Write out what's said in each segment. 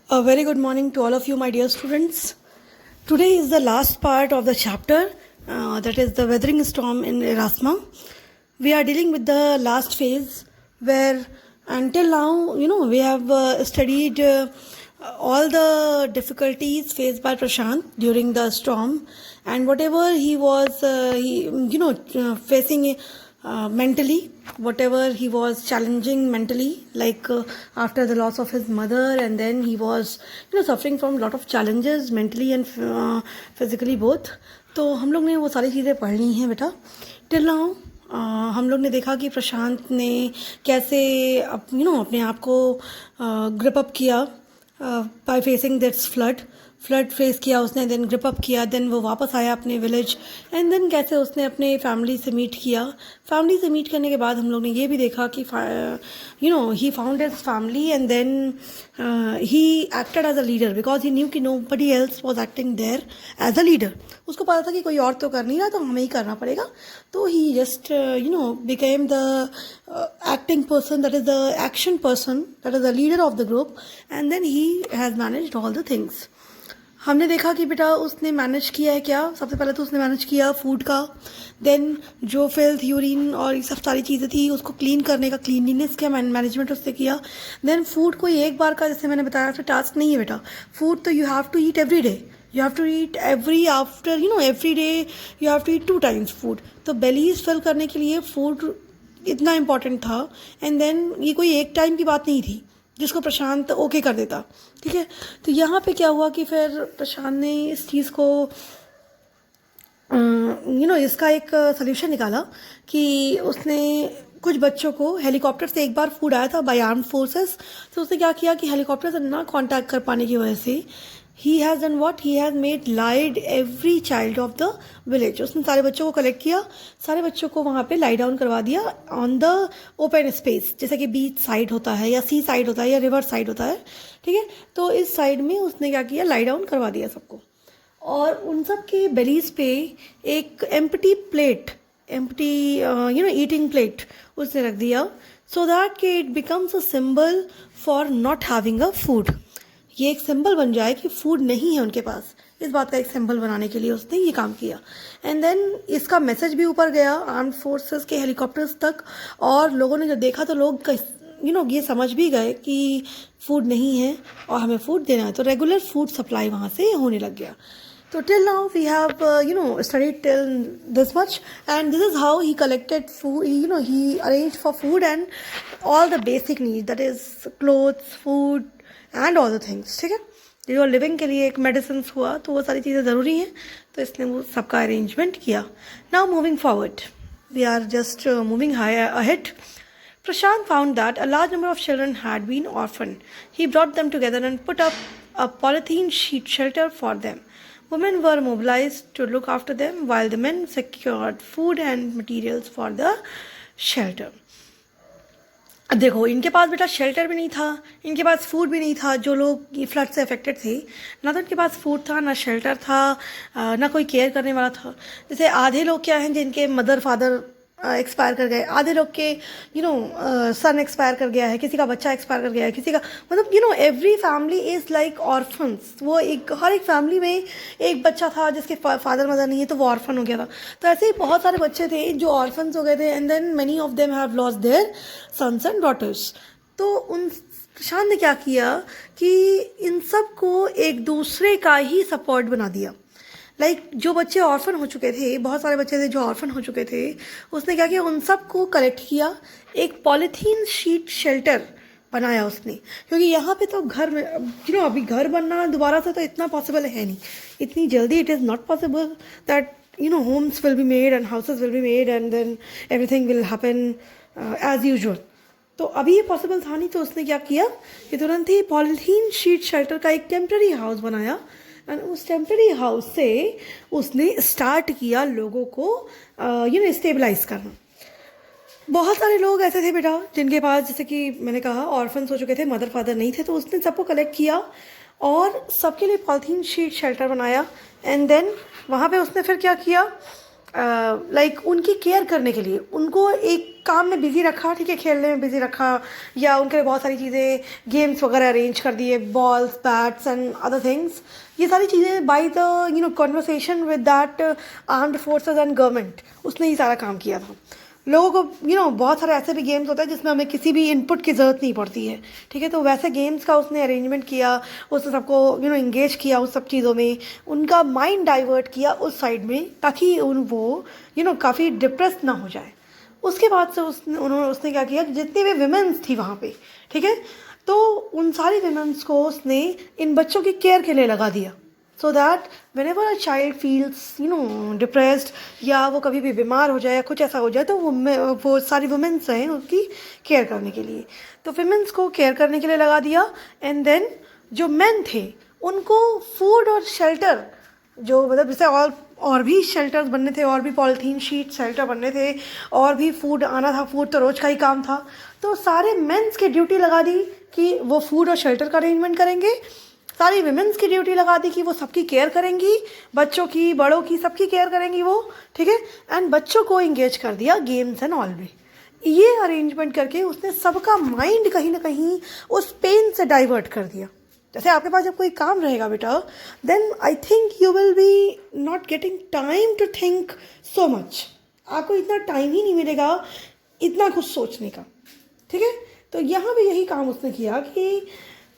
A very good morning to all of you, my dear students. Today is the last part of the chapter, that is the weathering storm in Erasmus. We are dealing with the last phase where until now, we have studied all the difficulties faced by Prashant during the storm, and whatever he was, facing mentally, whatever he was challenging mentally, like after the loss of his mother, and then he was suffering from a lot of challenges mentally and physically both. तो हम लोग ने वो सारी चीज़ें पढ़ ली हैं बेटा टिल नाउ. हम लोग ने देखा कि प्रशांत ने कैसे अपने आप को ग्रिप अप किया by facing this flood face किया उसने, देन ग्रिप अप किया, देन वो वापस आया अपने विलेज, एंड देन कैसे उसने अपने फैमिली से मीट किया. फैमिली से मीट करने के बाद हम लोग ने ये भी देखा कि he found his family, and then he acted as a leader because he knew कि nobody else was acting there as a leader. उसको पता था कि कोई और तो कर नहीं रहा, तो हमें ही करना पड़ेगा. तो he just became the acting person, that is the action person, that is the leader of the group, and then he has managed all the things. हमने देखा कि बेटा उसने मैनेज किया है क्या. सबसे पहले तो उसने मैनेज किया फूड का, देन जो फिल्थ यूरिन और ये सब सारी चीज़ें थी उसको क्लीन करने का, क्लीनलीनेस का मैनेजमेंट उससे किया. देन फूड कोई एक बार का, जैसे मैंने बताया था, टास्क नहीं है बेटा. फूड तो you have to eat every day, you have to eat every day you have to eat 2 times food. तो बेलीज फिल करने के लिए फूड इतना इम्पॉर्टेंट था. एंड देन ये कोई एक टाइम की बात नहीं थी जिसको प्रशांत ओके कर देता. ठीक है, तो यहाँ पे क्या हुआ कि फिर प्रशांत ने इस चीज़ को इसका एक सोल्यूशन निकाला कि उसने कुछ बच्चों को हेलीकॉप्टर से एक बार फूड आया था बाय आर्म्ड फोर्सेस. तो उसने क्या किया कि हेलीकॉप्टर से ना कांटेक्ट कर पाने की वजह से he has done what? He has made lied every child of the village. उसने सारे बच्चों को कलेक्ट किया, सारे बच्चों को वहाँ पे लाई डाउन करवा दिया ऑन द ओपन स्पेस, जैसे कि बीच साइड होता है या सी साइड होता है या रिवर साइड होता है. ठीक है, तो इस साइड में उसने क्या किया, लाई डाउन करवा दिया सबको, और उन सब के बेलीज पे एक एम्प्टी ईटिंग प्लेट उसने रख दिया, सो दैट कि it becomes a symbol for not having a food. ये एक सिंबल बन जाए कि फूड नहीं है उनके पास. इस बात का एक सिंबल बनाने के लिए उसने ये काम किया. एंड देन इसका मैसेज भी ऊपर गया आर्म्ड फोर्सेस के हेलीकॉप्टर्स तक, और लोगों ने जब देखा तो लोग ये समझ भी गए कि फूड नहीं है और हमें फूड देना है. तो रेगुलर फूड सप्लाई वहाँ से होने लग गया. तो till now we have studied till this much, and this is how he collected food. He arranged for food and all the basic needs, that is clothes, food and all the things. ठीक है, जो living के लिए एक medicine हुआ तो वो सारी चीज़ें ज़रूरी हैं, तो इसने वो सबका अरेंजमेंट किया. Now moving forward, we are just moving ahead. Prashant found that a large number of children had been orphaned. He brought them together and put up a polythene sheet shelter for them. Women were mobilized to look after them while the men secured food and materials for the shelter. देखो, इनके पास बेटा shelter भी नहीं था, इनके पास food भी नहीं था. जो लोग ये फ्लड से अफेक्टेड थे, ना तो इनके पास फूड था, ना शेल्टर था, ना कोई केयर करने वाला था. जैसे आधे लोग क्या हैं जिनके मदर फादर एक्सपायर कर गए, आधे लोग के सन एक्सपायर कर गया है, किसी का बच्चा एक्सपायर कर गया है, किसी का मतलब every family is like orphans. वो हर एक फैमिली में एक बच्चा था जिसके फादर मदर नहीं है, तो वो ऑर्फन हो गया था. तो ऐसे ही बहुत सारे बच्चे थे जो ऑर्फन्स हो गए थे, and then many of them have lost their sons and daughters. तो उन प्रशांत ने क्या किया कि इन सब को एक दूसरे का ही सपोर्ट बना दिया. जो बच्चे ऑर्फन हो चुके थे, बहुत सारे बच्चे थे जो ऑर्फन हो चुके थे, उसने क्या किया, उन सब को कलेक्ट किया, एक पॉलीथीन शीट शेल्टर बनाया उसने. क्योंकि यहाँ पे तो घर में अभी घर बनना दोबारा से तो इतना पॉसिबल है नहीं, इतनी जल्दी it is not possible that homes will be made and houses will be made and then everything will happen as usual. तो अभी ये पॉसिबल था नहीं. तो उसने क्या किया कि तुरंत ही पॉलीथीन शीट शेल्टर का एक टेम्प्रेरी हाउस बनाया, एंड उस टेम्प्रेरी हाउस से उसने स्टार्ट किया लोगों को स्टेबलाइज करना. बहुत सारे लोग ऐसे थे बेटा जिनके पास, जैसे कि मैंने कहा, ऑर्फन्स हो चुके थे, मदर फादर नहीं थे. तो उसने सबको कलेक्ट किया और सबके लिए पॉलीथीन शीट शेल्टर बनाया. एंड देन वहाँ पे उसने फिर क्या किया लाइक उनकी केयर करने के लिए उनको एक काम में बिज़ी रखा, ठीक है, खेलने में बिज़ी रखा, या उनके लिए बहुत सारी चीज़ें, गेम्स वगैरह अरेंज कर दिए, balls, bats and other things, ये सारी चीज़ें by the conversation with that armed forces and government, उसने ही सारा काम किया था। लोगों को बहुत सारे ऐसे भी गेम्स होते हैं जिसमें हमें किसी भी इनपुट की ज़रूरत नहीं पड़ती है, ठीक है, तो वैसे गेम्स का उसने अरेंजमेंट किया, उसने सबको इंगेज किया उस सब चीज़ों में, उनका माइंड डाइवर्ट किया उस साइड में, ताकि वो काफ़ी डिप्रेस ना हो जाए। उसके बाद से उसने क्या किया, जितनी भी विमेंस थी वहाँ पे, ठीक है, तो उन सारी विमेंस को उसने इन बच्चों की केयर के लिए लगा दिया, so that when ever a child feels depressed, या वो कभी भी बीमार हो जाए या कुछ ऐसा हो जाए, तो वो सारी वुमेन्स हैं उसकी केयर करने के लिए, तो विमेंस को केयर करने के लिए लगा दिया। एंड देन जो मेन थे उनको फूड और शेल्टर, जो मतलब जैसे और भी शेल्टर्स बनने थे, और भी पॉलीथीन शीट शेल्टर बनने थे, और भी फूड आना था, फूड तो रोज़ का ही काम था, तो सारे मेंस की ड्यूटी लगा दी कि वो फूड और शेल्टर का अरेंजमेंट करेंगे, सारी विमेंस की ड्यूटी लगा दी कि वो सबकी केयर करेंगी, बच्चों की, बड़ों की, सबकी केयर करेंगी वो, ठीक है, एंड बच्चों को इंगेज कर दिया गेम्स एंड ऑल में। ये अरेंजमेंट करके उसने सबका माइंड कहीं ना कहीं उस पेन से डाइवर्ट कर दिया। जैसे आपके पास जब कोई काम रहेगा बेटा, then I think you will be not getting time to think so much, आपको इतना टाइम ही नहीं मिलेगा इतना कुछ सोचने का, ठीक है, तो यहाँ भी यही काम उसने किया कि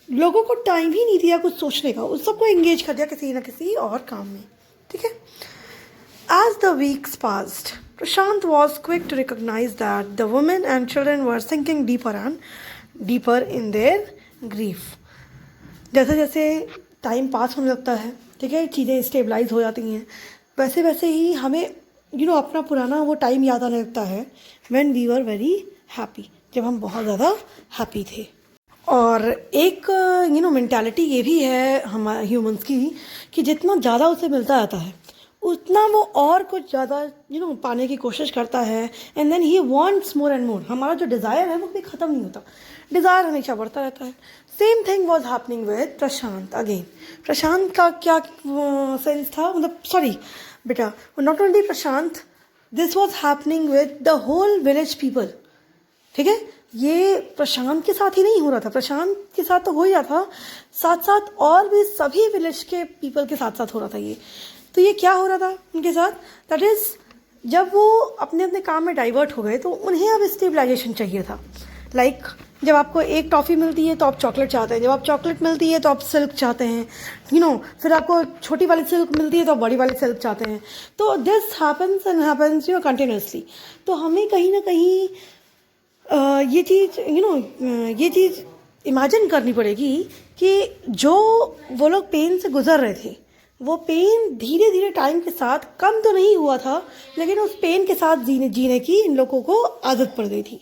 लोगों को टाइम ही नहीं दिया कुछ सोचने का, उस सबको एंगेज कर दिया किसी न किसी और काम में, ठीक है। As the weeks passed, Prashant was quick to recognise that the women and children were sinking deeper and deeper in their grief. जैसे जैसे टाइम पास होने लगता है, ठीक है, चीज़ें स्टेबलाइज हो जाती हैं, वैसे वैसे ही हमें अपना पुराना वो टाइम याद आने लगता है, when we were very happy, जब हम बहुत ज़्यादा हैप्पी थे। और एक मेंटालिटी ये भी है हमारे ह्यूमंस की कि जितना ज़्यादा उसे मिलता रहता है उतना वो और कुछ ज़्यादा पाने की कोशिश करता है, and then he wants more and more. हमारा जो डिज़ायर है वो कभी ख़त्म नहीं होता, डिज़ायर हमेशा बढ़ता रहता है। Same thing was happening with Prashant again. Prashant का क्या सेंस था, मतलब सॉरी बेटा, not only Prashant, this was happening with the whole village people, ठीक है, ये प्रशांत के साथ ही नहीं हो रहा था, प्रशांत के साथ तो हो ही रहा था, साथ साथ और भी सभी विलेज के पीपल के साथ साथ हो रहा था ये। तो ये क्या हो रहा था उनके साथ, दैट इज़ जब वो अपने अपने काम में डाइवर्ट हो गए तो उन्हें अब स्टेबलाइजेशन चाहिए था। लाइक जब आपको एक टॉफ़ी मिलती है तो आप चॉकलेट चाहते हैं, जब आप चॉकलेट मिलती है तो आप सिल्क चाहते हैं, फिर आपको छोटी वाली सिल्क मिलती है तो आप बड़ी वाली सिल्क चाहते हैं। तो this happens and happens continuously. तो हमें कहीं ना कहीं ये चीज़ इमेजिन करनी पड़ेगी कि जो वो लोग पेन से गुजर रहे थे, वो पेन धीरे धीरे टाइम के साथ कम तो नहीं हुआ था, लेकिन उस पेन के साथ जीने की इन लोगों को आदत पड़ गई थी।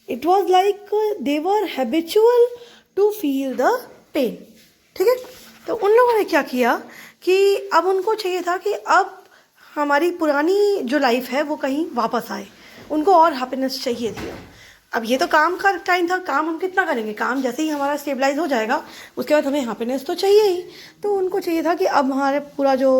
It was like they were habitual to feel the pain, ठीक है। तो उन लोगों ने क्या किया कि अब उनको चाहिए था कि अब हमारी पुरानी जो लाइफ है वो कहीं वापस आए, उनको और हैप्पीनेस चाहिए थी। अब ये तो काम का टाइम था, काम हम कितना करेंगे, काम जैसे ही हमारा स्टेबलाइज हो जाएगा उसके बाद हमें हैप्पीनेस तो चाहिए ही। तो उनको चाहिए था कि अब हमारे पूरा जो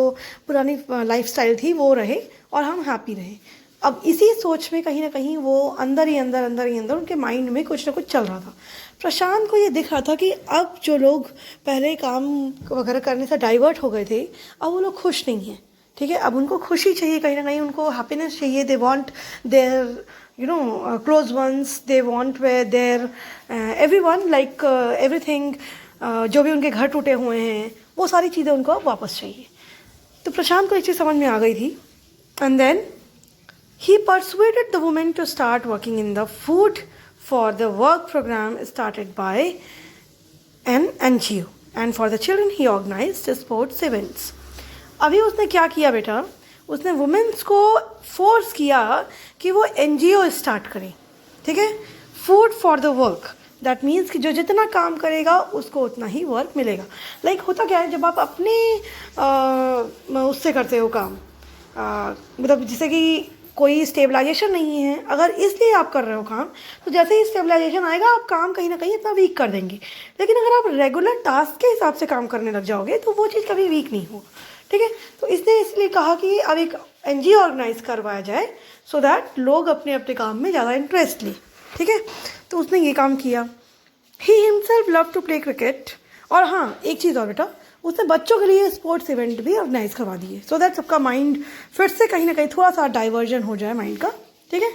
पुरानी लाइफस्टाइल थी वो रहे और हम हैप्पी रहें। अब इसी सोच में कहीं ना कहीं वो अंदर ही अंदर उनके माइंड में कुछ ना कुछ चल रहा था। प्रशांत को ये दिख रहा था कि अब जो लोग पहले काम वगैरह करने से डाइवर्ट हो गए थे, अब वो लोग खुश नहीं हैं, ठीक है। अब उनको खुशी चाहिए, कहीं ना कहीं उनको हैप्पीनेस चाहिए। They want their close ones, they want where their everyone like everything, जो भी उनके घर टूटे हुए हैं वो सारी चीज़ें उनको अब वापस चाहिए। तो प्रशांत को एक चीज़ समझ में आ गई थी, and then he persuaded the woman to start working in the food for the work program started by an NGO, and for the children he organized sports events। अभी उसने क्या किया बेटा, उसने वुमेन्स को फोर्स किया कि वो NGO स्टार्ट करें, ठीक है, food for the work. That means कि जो जितना काम करेगा उसको उतना ही वर्क मिलेगा। लाइक होता क्या है, जब आप अपने उससे करते हो काम, मतलब जैसे कि कोई स्टेबलाइजेशन नहीं है, अगर इसलिए आप कर रहे हो काम, तो जैसे ही स्टेबलाइजेशन आएगा आप काम कहीं ना कहीं इतना वीक कर देंगे। लेकिन अगर आप रेगुलर टास्क के हिसाब से काम करने लग जाओगे तो वो चीज़ कभी वीक नहीं होगा, ठीक है। तो इसने इसलिए कहा कि अब एक एनजीओ ऑर्गेनाइज करवाया जाए सो दैट लोग अपने अपने काम में ज़्यादा इंटरेस्ट लें, ठीक है। तो उसने ये काम किया। He himself love to play cricket. और हाँ, एक चीज़ और बेटा, उसने बच्चों के लिए स्पोर्ट्स इवेंट भी ऑर्गेनाइज करवा दिए सो दैट सबका माइंड फिर से कहीं ना कहीं थोड़ा सा डाइवर्जन हो जाए माइंड का, ठीक है।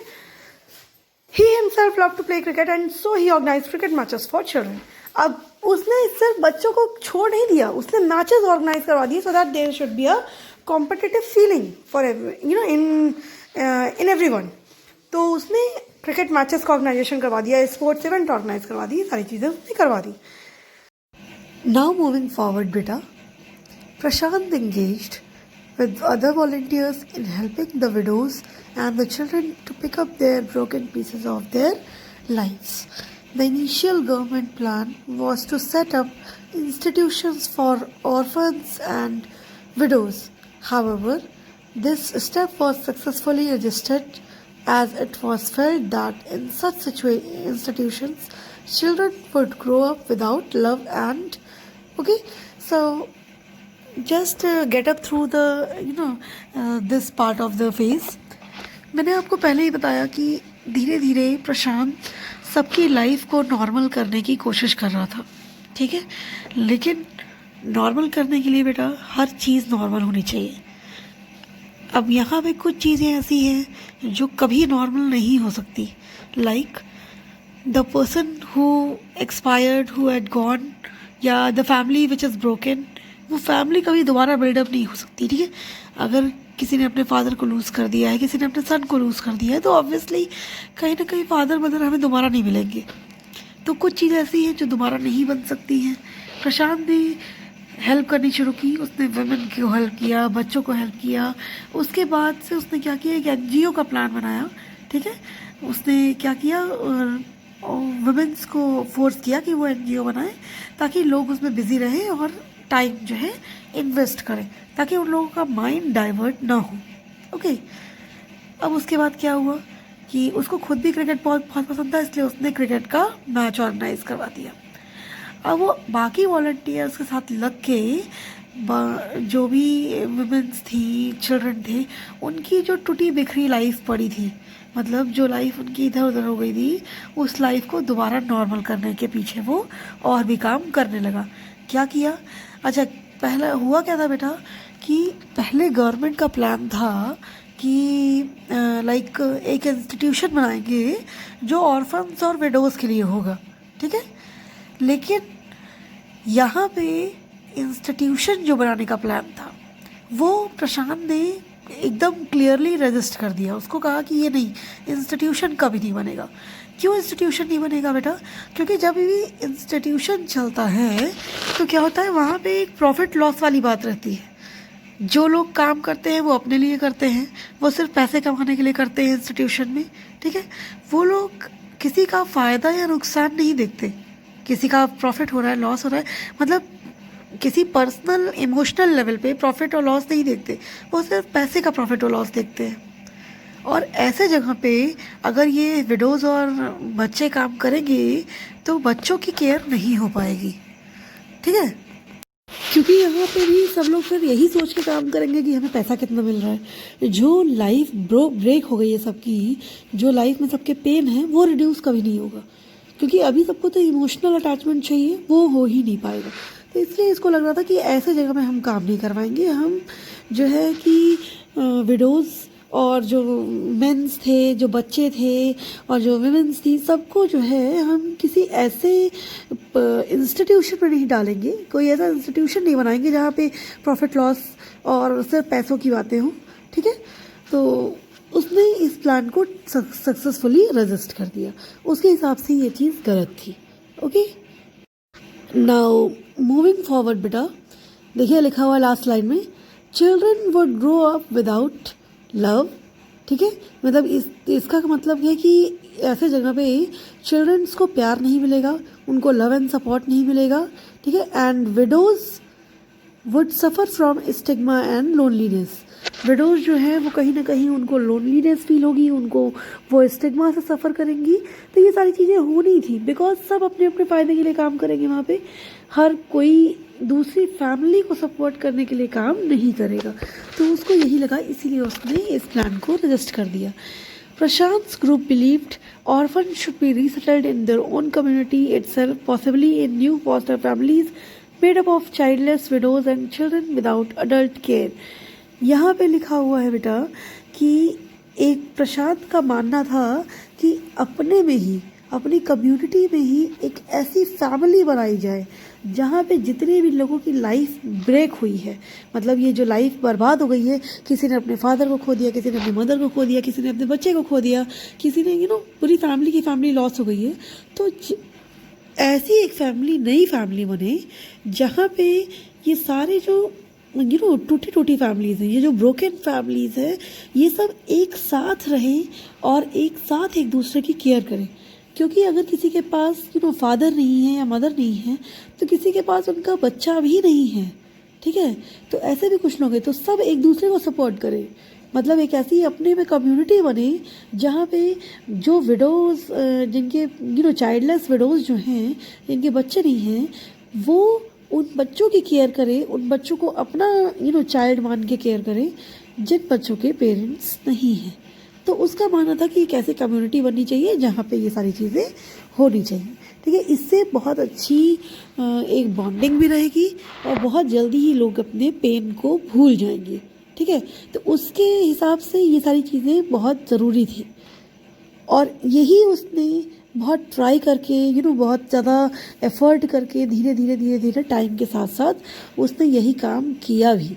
He himself loved to play cricket and so he organized cricket matches for children. अब उसने सिर्फ बच्चों को छोड़ नहीं दिया, उसने मैचेस ऑर्गेनाइज करवा दिए so that there should be a competitive feeling for in everyone. तो उसने क्रिकेट मैचेस का ऑर्गेनाइजेशन करवा दिया, स्पोर्ट्स इवेंट ऑर्गेनाइज करवा दी, सारी चीज़ें उसने करवा दी। नाउ मूविंग फॉरवर्ड बेटा, Prashant engaged with other volunteers in helping the widows and the children to pick up their broken pieces of their lives. The initial government plan was to set up institutions for orphans and widows. However, this step was successfully resisted as it was felt that in such institutions, children would grow up without love and so just get up through the this part of the phase. मैंने आपको पहले ही बताया कि धीरे धीरे प्रशांत सबकी life को normal करने की कोशिश कर रहा था, ठीक है। लेकिन नॉर्मल करने के लिए बेटा हर चीज़ नॉर्मल होनी चाहिए। अब यहाँ पे कुछ चीज़ें ऐसी हैं जो कभी नॉर्मल नहीं हो सकती, like the person who expired, who had gone, या the family which is broken, वो फैमिली कभी दोबारा बिल्डअप नहीं हो सकती, ठीक है। अगर किसी ने अपने फादर को लूज़ कर दिया है, किसी ने अपने सन को लूज़ कर दिया है, तो ऑब्वियसली कहीं ना कहीं फादर मदर हमें दोबारा नहीं मिलेंगे। तो कुछ चीज़ ऐसी हैं जो दोबारा नहीं बन सकती हैं। प्रशांत ने हेल्प करनी शुरू की, उसने वुमेन को हेल्प किया, बच्चों को हेल्प किया। उसके बाद से उसने क्या किया, एक एनजीओ का प्लान बनाया, ठीक है। उसने क्या किया, वुमेन्स को फोर्स किया कि वो एनजीओ बनाए ताकि लोग उसमें बिजी रहें और टाइम जो है इन्वेस्ट करें, ताकि उन लोगों का माइंड डाइवर्ट ना हो, ओके। अब उसके बाद क्या हुआ कि उसको खुद भी क्रिकेट बहुत पसंद था, इसलिए उसने क्रिकेट का मैच ऑर्गेनाइज करवा दिया। अब वो बाकी वॉलंटियर्स के साथ लग के जो भी वुमेन्स थी, चिल्ड्रन थे, उनकी जो टूटी बिखरी लाइफ पड़ी थी, मतलब जो लाइफ उनकी इधर उधर हो गई थी, उस लाइफ को दोबारा नॉर्मल करने के पीछे वो और भी काम करने लगा। क्या किया, अच्छा पहला हुआ क्या था बेटा कि पहले गवर्नमेंट का प्लान था कि लाइक एक इंस्टीट्यूशन बनाएंगे जो ऑर्फन्स और विडोज़ के लिए होगा, ठीक है। लेकिन यहाँ पे इंस्टीट्यूशन जो बनाने का प्लान था वो प्रशांत ने एकदम क्लियरली रजिस्ट कर दिया। उसको कहा कि ये नहीं, इंस्टीट्यूशन कभी नहीं बनेगा। क्यों इंस्टीट्यूशन नहीं बनेगा बेटा, क्योंकि जब भी इंस्टीट्यूशन चलता है तो क्या होता है, वहाँ पे एक प्रॉफिट लॉस वाली बात रहती है। जो लोग काम करते हैं वो अपने लिए करते हैं, वो सिर्फ पैसे कमाने के लिए करते हैं इंस्टीट्यूशन में, ठीक है। वो लोग किसी का फ़ायदा या नुकसान नहीं देखते, किसी का प्रॉफिट हो रहा है, लॉस हो रहा है, मतलब किसी पर्सनल इमोशनल लेवल पे प्रॉफिट और लॉस नहीं देखते, वो सिर्फ पैसे का प्रॉफिट और लॉस देखते हैं। और ऐसे जगह पे अगर ये विडोज़ और बच्चे काम करेंगे तो बच्चों की केयर नहीं हो पाएगी, ठीक है। क्योंकि यहाँ पे भी सब लोग फिर यही सोच के काम करेंगे कि हमें पैसा कितना मिल रहा है। जो लाइफ ब्रेक हो गई है सबकी, जो लाइफ में सबके पेन है, वो रिड्यूस कभी नहीं होगा, क्योंकि अभी सबको तो इमोशनल अटैचमेंट चाहिए, वो हो ही नहीं पाएगा। तो इसलिए इसको लग रहा था कि ऐसे जगह में हम काम नहीं करवाएंगे, हम जो है कि विडोज़ और जो मेंस थे, जो बच्चे थे और जो विमेंस थी, सबको जो है हम किसी ऐसे इंस्टीट्यूशन में नहीं डालेंगे, कोई ऐसा इंस्टीट्यूशन नहीं बनाएंगे जहाँ पे प्रॉफिट लॉस और सिर्फ पैसों की बातें हों, ठीक है। तो उसने इस प्लान को सक्सेसफुली रजिस्ट कर दिया। उसके हिसाब से ये चीज़ गलत थी, ओके। नाउ मूविंग फॉरवर्ड बेटा, देखिए लिखा हुआ लास्ट लाइन में, children would grow up without love, ठीक है। मतलब इसका मतलब है कि ऐसे जगह पे चिल्ड्रंस को प्यार नहीं मिलेगा, उनको लव एंड सपोर्ट नहीं मिलेगा, ठीक है। And widows would suffer from stigma and loneliness. Widows जो है वो कहीं ना कहीं उनको लोनलीनेस फील होगी, उनको वो स्टिग्मा से सफ़र करेंगी। तो ये सारी चीज़ें होनी थी, बिकॉज सब अपने अपने फ़ायदे के लिए काम करेंगे। वहाँ पे हर कोई दूसरी फैमिली को सपोर्ट करने के लिए काम नहीं करेगा। तो उसको यही लगा, इसीलिए उसने इस प्लान को रजिस्ट कर दिया। Prashant's group believed orphans should be resettled in their own community itself, possibly in new foster families made up of childless widows and children without adult care. यहाँ पे लिखा हुआ है बेटा कि एक प्रशांत का मानना था कि अपने में ही, अपनी कम्युनिटी में ही एक ऐसी फैमिली बनाई जाए जहाँ पे जितने भी लोगों की लाइफ ब्रेक हुई है, मतलब ये जो लाइफ बर्बाद हो गई है, किसी ने अपने फादर को खो दिया, किसी ने अपनी मदर को खो दिया, किसी ने अपने बच्चे को खो दिया, किसी ने पूरी फैमिली की फैमिली लॉस हो गई है, तो ऐसी एक फैमिली, नई फैमिली बने जहाँ पे ये सारे जो टूटी टूटी फैमिलीज़ हैं, ये जो ब्रोकन फैमिलीज़ है, ये सब एक साथ रहें और एक साथ एक दूसरे की केयर करें। क्योंकि अगर किसी के पास फादर नहीं है या मदर नहीं है, तो किसी के पास उनका बच्चा भी नहीं है, ठीक है। तो ऐसे भी कुछ लोग हैं, तो सब एक दूसरे को सपोर्ट करें, मतलब एक ऐसी अपने में कम्युनिटी बने जहाँ पे जो विडोज़, जिनके चाइल्डलेस विडोज़ जो हैं, जिनके बच्चे नहीं हैं, वो उन बच्चों की केयर करें, उन बच्चों को अपना चाइल्ड मान के केयर करें जिन बच्चों के पेरेंट्स नहीं हैं। तो उसका मानना था कि एक ऐसी कम्युनिटी बननी चाहिए जहाँ पे ये सारी चीज़ें होनी चाहिए, ठीक है। इससे बहुत अच्छी एक बॉन्डिंग भी रहेगी और बहुत जल्दी ही लोग अपने पेन को भूल जाएंगे, ठीक है। तो उसके हिसाब से ये सारी चीज़ें बहुत ज़रूरी थी और यही उसने बहुत ट्राई करके बहुत ज़्यादा एफर्ट करके धीरे धीरे टाइम के साथ साथ उसने यही काम किया भी।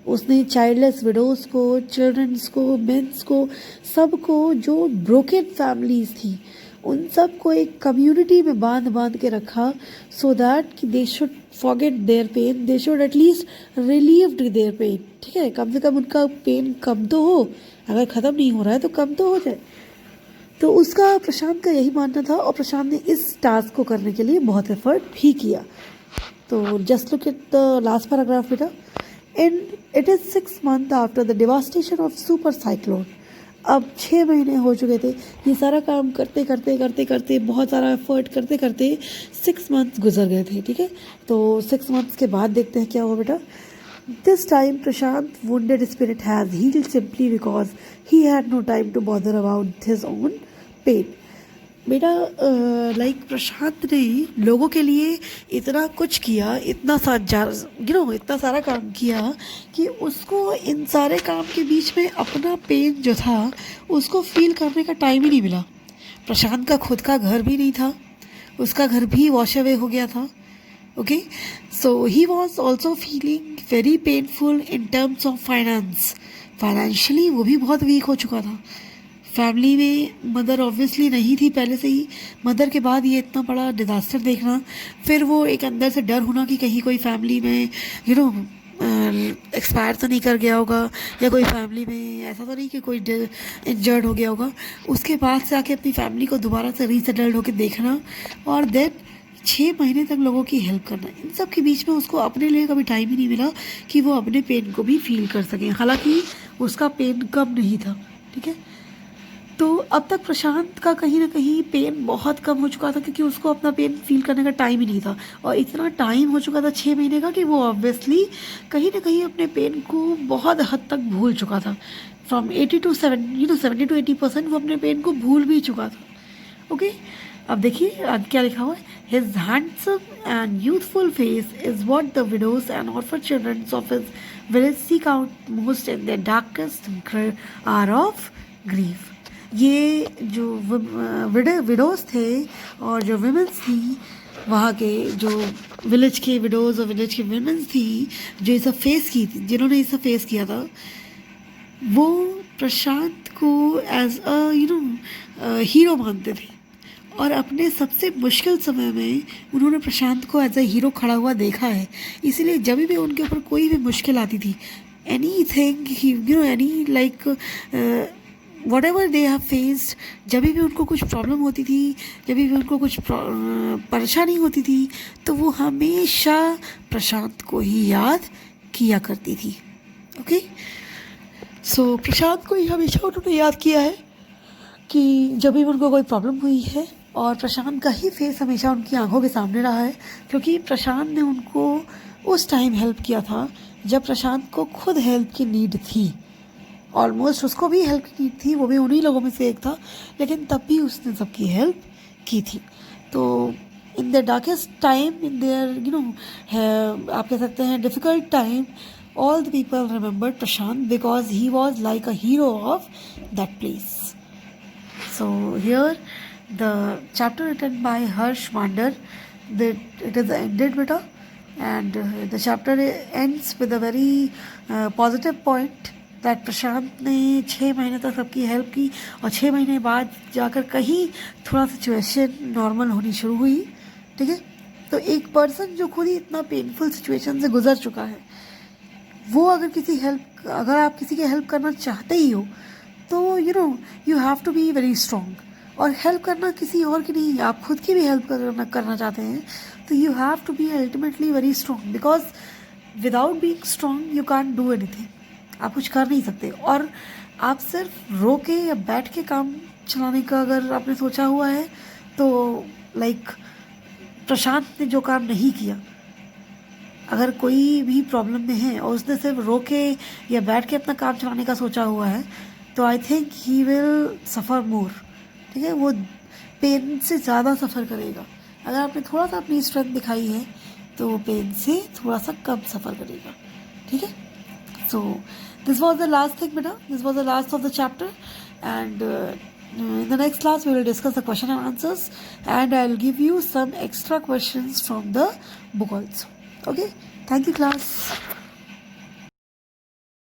उसने चाइल्डलेस विडोज़ को, चिल्ड्रंस को, मेंस को, सबको, जो ब्रोकन फैमिलीज़ थी उन सब को एक कम्युनिटी में बांध के रखा, सो दैट कि they should forget their pain, they should at least relieved their pain, ठीक है। कम से कम उनका पेन कम तो हो, अगर ख़त्म नहीं हो रहा है तो कम तो हो जाए। तो उसका, प्रशांत का यही मानना था और प्रशांत ने इस टास्क को करने के लिए बहुत एफर्ट भी किया। तो just look at the last paragraph बेटा। And it is 6 months after the devastation of super cyclone. अब 6 महीने हो चुके थे, ये सारा काम करते बहुत सारा एफर्ट करते 6 मंथ्स गुजर गए थे, ठीक है। तो 6 मंथ्स के बाद देखते हैं क्या हुआ बेटा। This time Prashant wounded spirit has healed simply because he had no time to bother about his own pain. बेटा लाइक प्रशांत ने लोगों के लिए इतना कुछ किया, इतना सारा काम किया कि उसको इन सारे काम के बीच में अपना पेन जो था उसको फील करने का टाइम ही नहीं मिला। प्रशांत का खुद का घर भी नहीं था, उसका घर भी वॉश अवे हो गया था, okay. So he was also feeling very painful in terms of financially वो भी बहुत वीक हो चुका था। फैमिली में मदर ऑब्वियसली नहीं थी पहले से ही, मदर के बाद ये इतना बड़ा डिज़ास्टर देखना, फिर वो एक अंदर से डर होना कि कहीं कोई फैमिली में एक्सपायर तो नहीं कर गया होगा, या कोई फैमिली में ऐसा तो नहीं कि कोई इंजर्ड हो गया होगा। उसके बाद से आके अपनी फैमिली को दोबारा से रीसेटल्ड होकर देखना और देन 6 महीने तक लोगों की हेल्प करना, इन सब के बीच में उसको अपने लिए कभी टाइम ही नहीं मिला कि वो अपने पेन को भी फील कर सकें। हालांकि उसका पेन कम नहीं था, ठीक है। तो अब तक प्रशांत का कहीं ना कहीं पेन बहुत कम हो चुका था क्योंकि उसको अपना पेन फील करने का टाइम ही नहीं था, और इतना टाइम हो चुका था 6 महीने का कि वो ऑब्वियसली कहीं ना कहीं अपने पेन को बहुत हद तक भूल चुका था। फ्रॉम 70 to 80% वो अपने पेन को भूल भी चुका था, ओके। अब देखिए आज क्या लिखा हुआ है। His handsome and youthful face is what the widows and orphan children of his village seek out most in their darkest hour of grief. ये जो विडोज़ थे और जो विमेंस थी, वहाँ के जो विलेज के विडोज़ और विलेज के विमेंस थी जो ये सब फेस की थी, जिन्होंने ये सब फेस किया था, वो प्रशांत को एज अ हीरो मानते थे और अपने सबसे मुश्किल समय में उन्होंने प्रशांत को एज अ हीरो खड़ा हुआ देखा है। इसीलिए जब भी उनके ऊपर कोई भी मुश्किल आती थी, any thing any like whatever they have faced, जब भी उनको कुछ प्रॉब्लम होती थी, जब भी उनको कुछ परेशानी होती थी, तो वो हमेशा प्रशांत को ही याद किया करती थी, ओके। सो प्रशांत को ही हमेशा उन्होंने याद किया है कि जब भी उनको कोई प्रॉब्लम हुई है, और प्रशांत का ही फेस हमेशा उनकी आंखों के सामने रहा है क्योंकि प्रशांत ने उनको उस टाइम हेल्प किया था जब प्रशांत को खुद हेल्प की नीड थी। ऑलमोस्ट उसको भी हेल्प की नीड थी, वो भी उन्हीं लोगों में से एक था, लेकिन तब भी उसने सबकी हेल्प की थी। तो in the darkest time, in their आप कह सकते हैं difficult time, all the people remembered Prashant because he was like a hero of that place. So here the chapter written by Harsh Mander, that it is ended beta, and the chapter ends with a very positive point that प्रशांत ने 6 महीने तक सबकी help की और 6 महीने बाद जाकर कहीं थोड़ा सिचुएशन नॉर्मल होनी शुरू हुई। ठीक है, तो एक पर्सन जो खुद ही इतना पेनफुल सिचुएशन से गुजर चुका है, वो अगर आप किसी की हेल्प करना चाहते ही हो तो you have to be very strong. और हेल्प करना किसी और की नहीं, आप खुद की भी हेल्प करना चाहते हैं तो you have to be ultimately very strong, because without being strong you can't do anything. आप कुछ कर नहीं सकते। और आप सिर्फ रो के या बैठ के काम चलाने का अगर आपने सोचा हुआ है तो लाइक प्रशांत ने जो काम नहीं किया, अगर कोई भी प्रॉब्लम में है और उसने सिर्फ रो के या बैठ के अपना काम चलाने का सोचा हुआ है तो I think he will suffer मोर। ठीक है, वो पेन से ज़्यादा सफ़र करेगा। अगर आपने थोड़ा सा अपनी स्ट्रेंथ दिखाई है तो वो पेन से थोड़ा सा कम सफ़र करेगा। ठीक है, so this was the last thing बेटा, this was the last of the chapter, and in the next class we will discuss the question and answers, and I will give you some extra questions from the book also. Okay, thank you class.